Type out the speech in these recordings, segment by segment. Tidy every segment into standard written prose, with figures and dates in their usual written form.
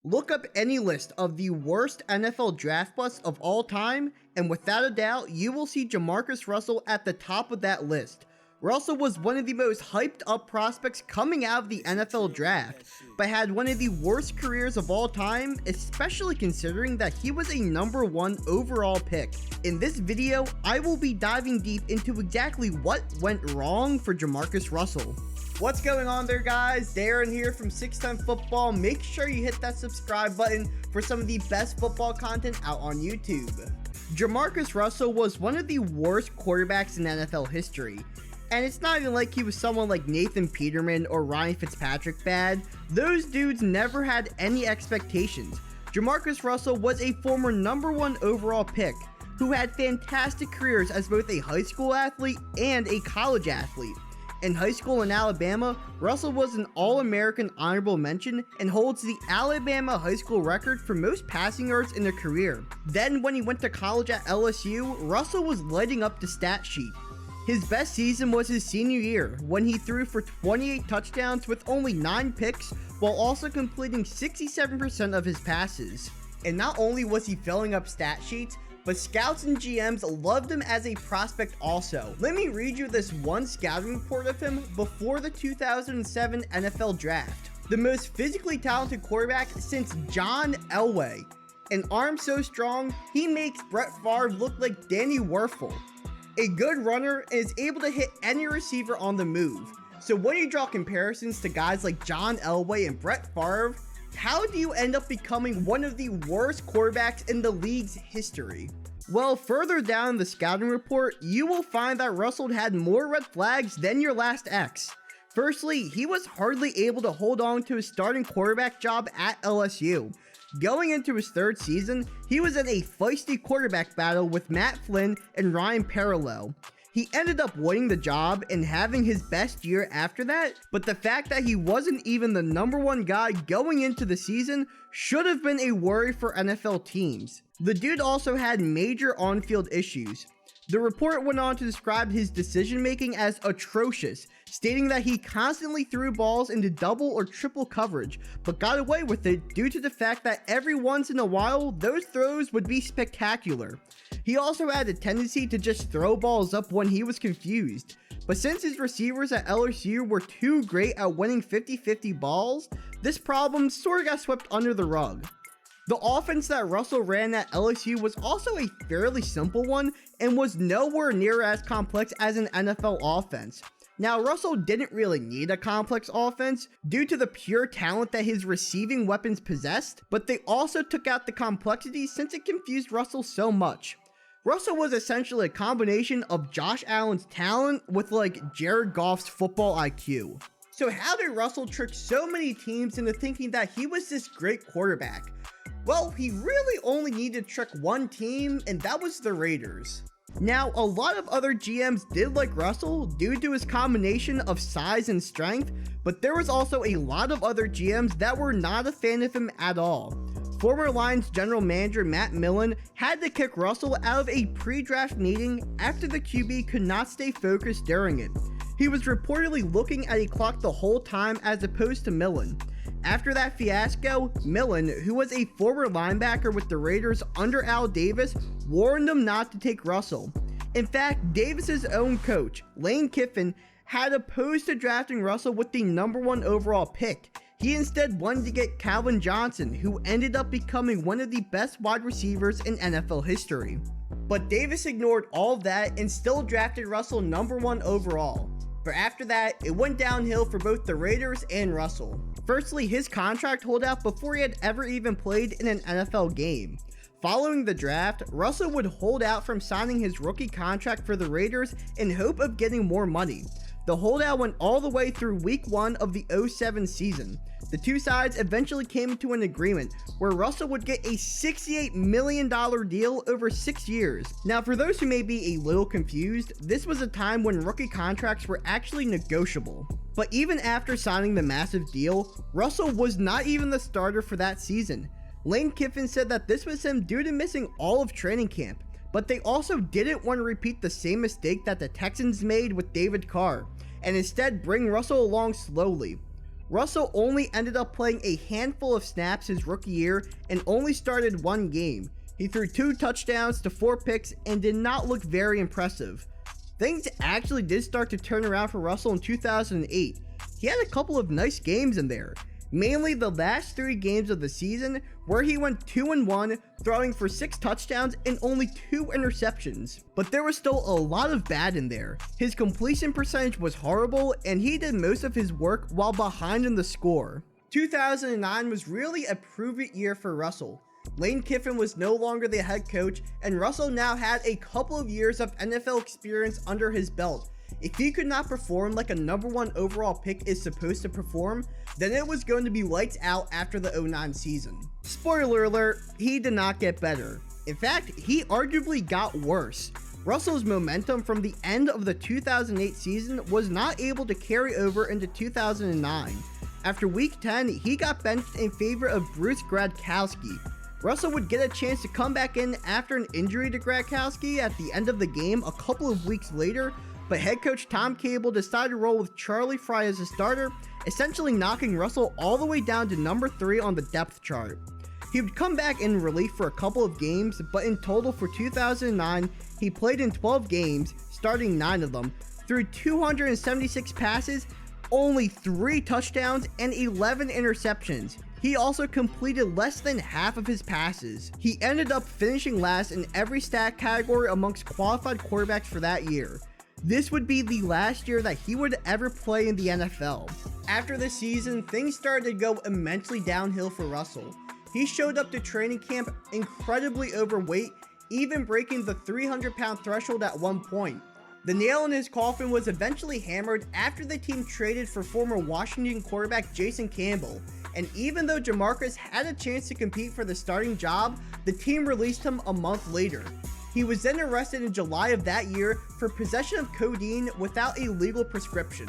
Look up any list of the worst NFL draft busts of all time, and without a doubt, you will see JaMarcus Russell at the top of that list. Russell was one of the most hyped up prospects coming out of the NFL draft, but had one of the worst careers of all time, especially considering that he was a number 1 overall pick. In this video, I will be diving deep into exactly what went wrong for JaMarcus Russell. What's going on there, guys? Darren here from 610 Football. Make sure you hit that subscribe button for some of the best football content out on YouTube. JaMarcus Russell was one of the worst quarterbacks in NFL history. And it's not even like he was someone like Nathan Peterman or Ryan Fitzpatrick bad. Those dudes never had any expectations. JaMarcus Russell was a former number 1 overall pick who had fantastic careers as both a high school athlete and a college athlete. In high school in Alabama, Russell was an All-American honorable mention and holds the Alabama high school record for most passing yards in a career. Then when he went to college at LSU, Russell was lighting up the stat sheet. His best season was his senior year, when he threw for 28 touchdowns with only 9 picks, while also completing 67% of his passes. And not only was he filling up stat sheets, but scouts and GMs loved him as a prospect also. Let me read you this one scouting report of him before the 2007 NFL Draft. The most physically talented quarterback since John Elway. An arm so strong, he makes Brett Favre look like Danny Werfel. A good runner and is able to hit any receiver on the move. So when you draw comparisons to guys like John Elway and Brett Favre, how do you end up becoming one of the worst quarterbacks in the league's history? Well, further down the scouting report, you will find that Russell had more red flags than your last ex. Firstly, he was hardly able to hold on to his starting quarterback job at LSU. Going into his 3rd season, he was in a feisty quarterback battle with Matt Flynn and Ryan Parallel. He ended up winning the job and having his best year after that, but the fact that he wasn't even the number 1 guy going into the season should have been a worry for NFL teams. The dude also had major on-field issues. The report went on to describe his decision-making as atrocious, stating that he constantly threw balls into double or triple coverage, but got away with it due to the fact that every once in a while, those throws would be spectacular. He also had a tendency to just throw balls up when he was confused, but since his receivers at LSU were too great at winning 50-50 balls, this problem sort of got swept under the rug. The offense that Russell ran at LSU was also a fairly simple one and was nowhere near as complex as an NFL offense. Now, Russell didn't really need a complex offense due to the pure talent that his receiving weapons possessed, but they also took out the complexity since it confused Russell so much. Russell was essentially a combination of Josh Allen's talent with like Jared Goff's football IQ. So how did Russell trick so many teams into thinking that he was this great quarterback? Well, he really only needed to trick one team, and that was the Raiders. Now, a lot of other GMs did like Russell due to his combination of size and strength, but there was also a lot of other GMs that were not a fan of him at all. Former Lions general manager Matt Millen had to kick Russell out of a pre-draft meeting after the QB could not stay focused during it. He was reportedly looking at a clock the whole time as opposed to Millen. After that fiasco, Millen, who was a former linebacker with the Raiders under Al Davis, warned him not to take Russell. In fact, Davis's own coach, Lane Kiffin, had opposed to drafting Russell with the number 1 overall pick. He instead wanted to get Calvin Johnson, who ended up becoming one of the best wide receivers in NFL history. But Davis ignored all of that and still drafted Russell number 1 overall. But after that, it went downhill for both the Raiders and Russell. Firstly, his contract holdout before he had ever even played in an NFL game. Following the draft, Russell would hold out from signing his rookie contract for the Raiders in hope of getting more money. The holdout went all the way through week 1 of the 2007 season. The two sides eventually came to an agreement where Russell would get a $68 million deal over 6 years. Now, for those who may be a little confused, this was a time when rookie contracts were actually negotiable. But even after signing the massive deal, Russell was not even the starter for that season. Lane Kiffin said that this was him due to missing all of training camp, but they also didn't want to repeat the same mistake that the Texans made with David Carr, and instead bring Russell along slowly. Russell only ended up playing a handful of snaps his rookie year and only started one game. He threw 2 touchdowns to 4 picks and did not look very impressive. Things actually did start to turn around for Russell in 2008. He had a couple of nice games in there, mainly the last 3 games of the season where he went 2-1, throwing for 6 touchdowns and only 2 interceptions. But there was still a lot of bad in there. His completion percentage was horrible and he did most of his work while behind in the score. 2009 was really a prove-it year for Russell. Lane Kiffin was no longer the head coach, and Russell now had a couple of years of NFL experience under his belt. If he could not perform like a #1 overall pick is supposed to perform, then it was going to be lights out after the 09 season. Spoiler alert, he did not get better. In fact, he arguably got worse. Russell's momentum from the end of the 2008 season was not able to carry over into 2009. After week 10, he got benched in favor of Bruce Gradkowski. Russell would get a chance to come back in after an injury to Gradkowski at the end of the game a couple of weeks later, but head coach Tom Cable decided to roll with Charlie Frye as a starter, essentially knocking Russell all the way down to number 3 on the depth chart. He would come back in relief for a couple of games, but in total for 2009, he played in 12 games, starting 9 of them, threw 276 passes, only 3 touchdowns, and 11 interceptions. He also completed less than half of his passes. He ended up finishing last in every stat category amongst qualified quarterbacks for that year. This would be the last year that he would ever play in the NFL. After this season, things started to go immensely downhill for Russell. He showed up to training camp incredibly overweight, even breaking the 300-pound threshold at one point. The nail in his coffin was eventually hammered after the team traded for former Washington quarterback Jason Campbell. And even though JaMarcus had a chance to compete for the starting job, the team released him a month later. He was then arrested in July of that year for possession of codeine without a legal prescription.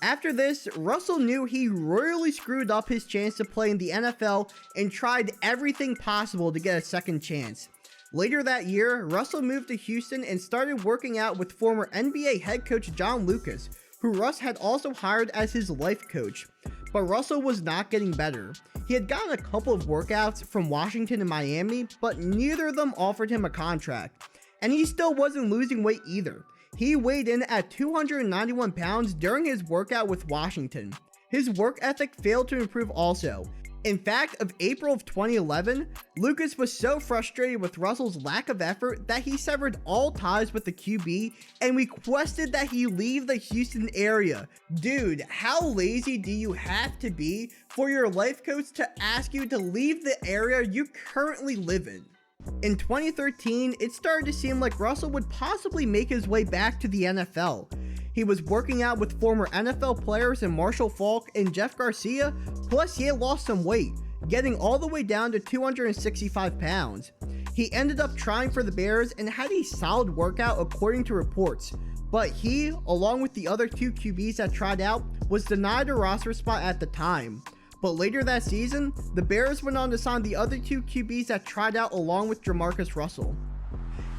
After this, Russell knew he royally screwed up his chance to play in the NFL and tried everything possible to get a second chance. Later that year, Russell moved to Houston and started working out with former NBA head coach John Lucas, who Russ had also hired as his life coach. But Russell was not getting better. He had gotten a couple of workouts from Washington and Miami, but neither of them offered him a contract. And he still wasn't losing weight either. He weighed in at 291 pounds during his workout with Washington. His work ethic failed to improve also. In fact, of April of 2011, Lucas was so frustrated with Russell's lack of effort that he severed all ties with the QB and requested that he leave the Houston area. Dude, how lazy do you have to be for your life coach to ask you to leave the area you currently live in? In 2013, it started to seem like Russell would possibly make his way back to the NFL. He was working out with former NFL players in Marshall Faulk and Jeff Garcia, plus he had lost some weight, getting all the way down to 265 pounds. He ended up trying for the Bears and had a solid workout according to reports, but he, along with the other 2 QBs that tried out, was denied a roster spot at the time. But later that season, the Bears went on to sign the other 2 QBs that tried out along with JaMarcus Russell.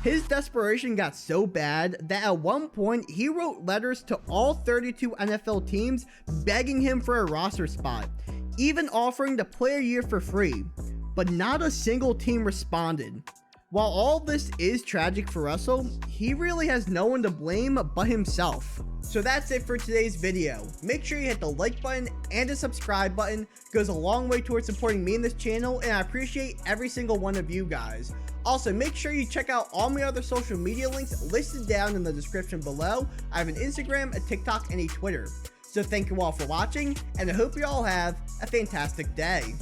His desperation got so bad that at one point he wrote letters to all 32 NFL teams begging him for a roster spot, even offering to play a year for free, but not a single team responded. While all this is tragic for Russell, he really has no one to blame but himself. So that's it for today's video. Make sure you hit the like button and the subscribe button. It goes a long way towards supporting me in this channel, and I appreciate every single one of you guys. Also, make sure you check out all my other social media links listed down in the description below. I have an Instagram, a TikTok, and a Twitter. So thank you all for watching, and I hope you all have a fantastic day.